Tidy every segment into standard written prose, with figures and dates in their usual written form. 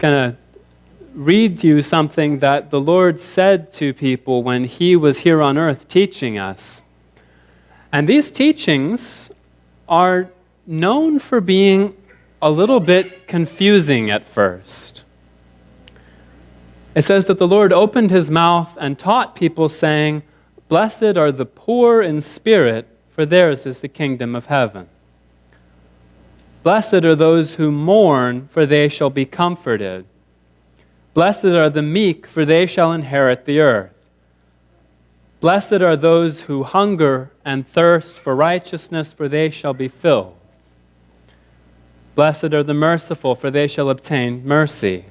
going to read to you something that the Lord said to people when he was here on earth teaching us. And these teachings are known for being a little bit confusing at first. It says that the Lord opened his mouth and taught people, saying, "Blessed are the poor in spirit, for theirs is the kingdom of heaven. Blessed are those who mourn, for they shall be comforted. Blessed are the meek, for they shall inherit the earth. Blessed are those who hunger and thirst for righteousness, for they shall be filled. Blessed are the merciful, for they shall obtain mercy.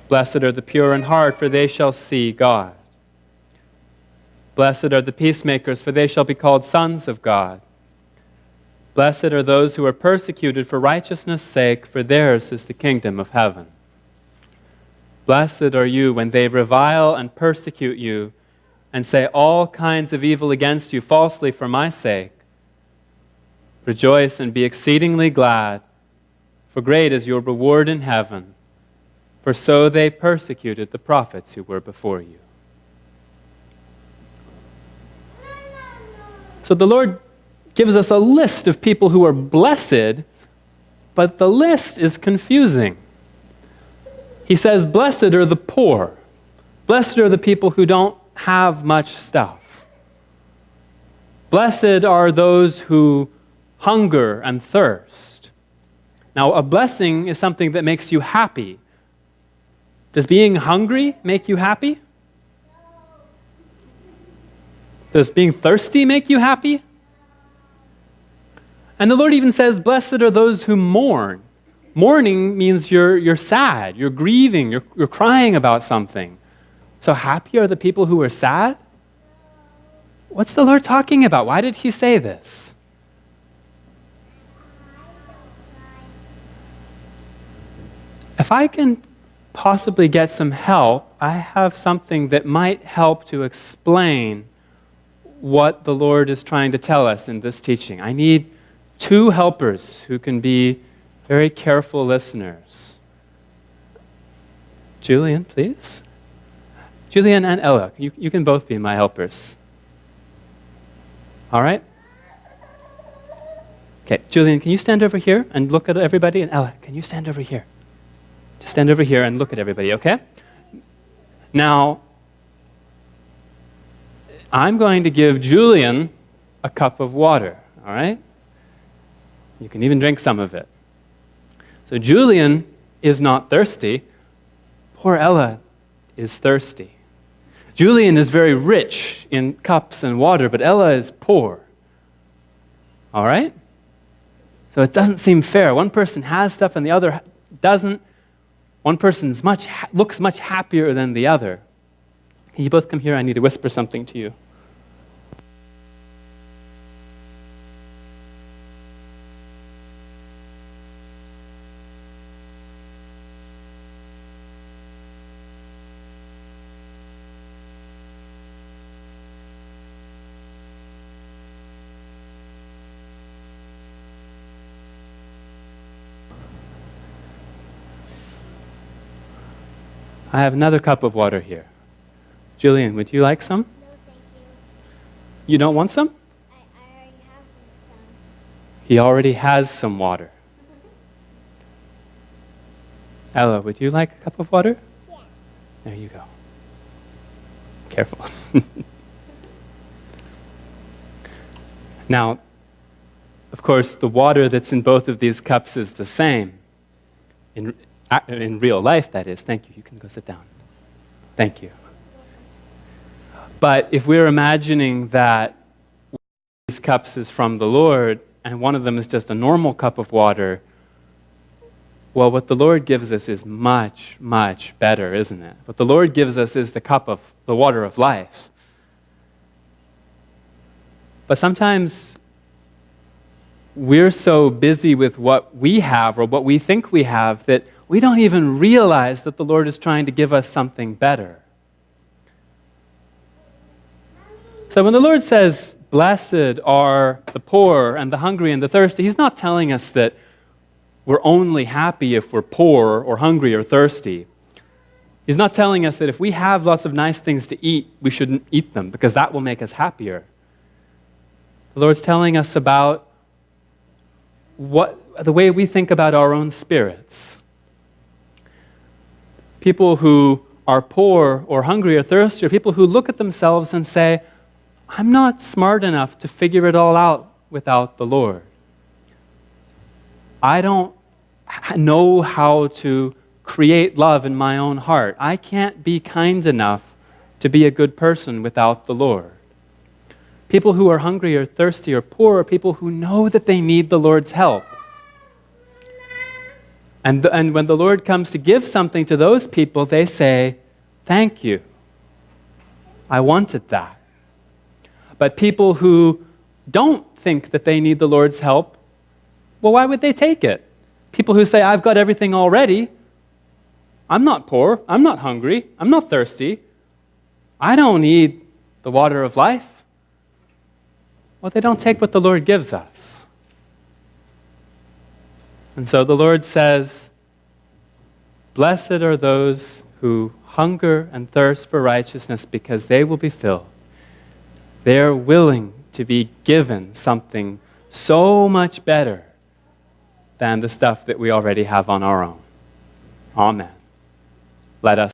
Blessed are the pure in heart, for they shall see God. Blessed are the peacemakers, for they shall be called sons of God. Blessed are those who are persecuted for righteousness' sake, for theirs is the kingdom of heaven. Blessed are you when they revile and persecute you, and say all kinds of evil against you falsely for my sake. Rejoice and be exceedingly glad, for great is your reward in heaven, for so they persecuted the prophets who were before you." So the Lord gives us a list of people who are blessed, but the list is confusing. He says, blessed are the poor. Blessed are the people who don't have much stuff. Blessed are those who hunger and thirst. Now, a blessing is something that makes you happy. Does being hungry make you happy? Does being thirsty make you happy? And the Lord even says, blessed are those who mourn. Mourning means you're sad, you're grieving, you're crying about something. So happy are the people who are sad? What's the Lord talking about? Why did he say this? If I can possibly get some help, I have something that might help to explain what the Lord is trying to tell us in this teaching. I need two helpers who can be very careful listeners. Julian, please. Julian and Ella, you can both be my helpers. All right? Okay, Julian, can you stand over here and look at everybody? And Ella, can you stand over here? Just stand over here and look at everybody, okay? Now, I'm going to give Julian a cup of water, all right? You can even drink some of it. So Julian is not thirsty. Poor Ella is thirsty. Julian is very rich in cups and water, but Ella is poor. All right? So it doesn't seem fair. One person has stuff and the other doesn't. One person looks much happier than the other. Can you both come here? I need to whisper something to you. I have another cup of water here. Julian, would you like some? No, thank you. You don't want some? I already have some. He already has some water. Ella, would you like a cup of water? Yeah. There you go. Careful. Now, of course, the water that's in both of these cups is the same. In real life, that is. Thank you. You can go sit down. Thank you. But if we're imagining that one of these cups is from the Lord and one of them is just a normal cup of water, well, what the Lord gives us is much, much better, isn't it? What the Lord gives us is the cup of the water of life. But sometimes we're so busy with what we have or what we think we have that we don't even realize that the Lord is trying to give us something better. So when the Lord says, blessed are the poor and the hungry and the thirsty, he's not telling us that we're only happy if we're poor or hungry or thirsty. He's not telling us that if we have lots of nice things to eat, we shouldn't eat them because that will make us happier. The Lord's telling us about the way we think about our own spirits. People who are poor or hungry or thirsty are people who look at themselves and say, I'm not smart enough to figure it all out without the Lord. I don't know how to create love in my own heart. I can't be kind enough to be a good person without the Lord. People who are hungry or thirsty or poor are people who know that they need the Lord's help. And when the Lord comes to give something to those people, they say, thank you. I wanted that. But people who don't think that they need the Lord's help, well, why would they take it? People who say, I've got everything already. I'm not poor. I'm not hungry. I'm not thirsty. I don't need the water of life. Well, they don't take what the Lord gives us. And so the Lord says, blessed are those who hunger and thirst for righteousness because they will be filled. They're willing to be given something so much better than the stuff that we already have on our own. Amen. Let us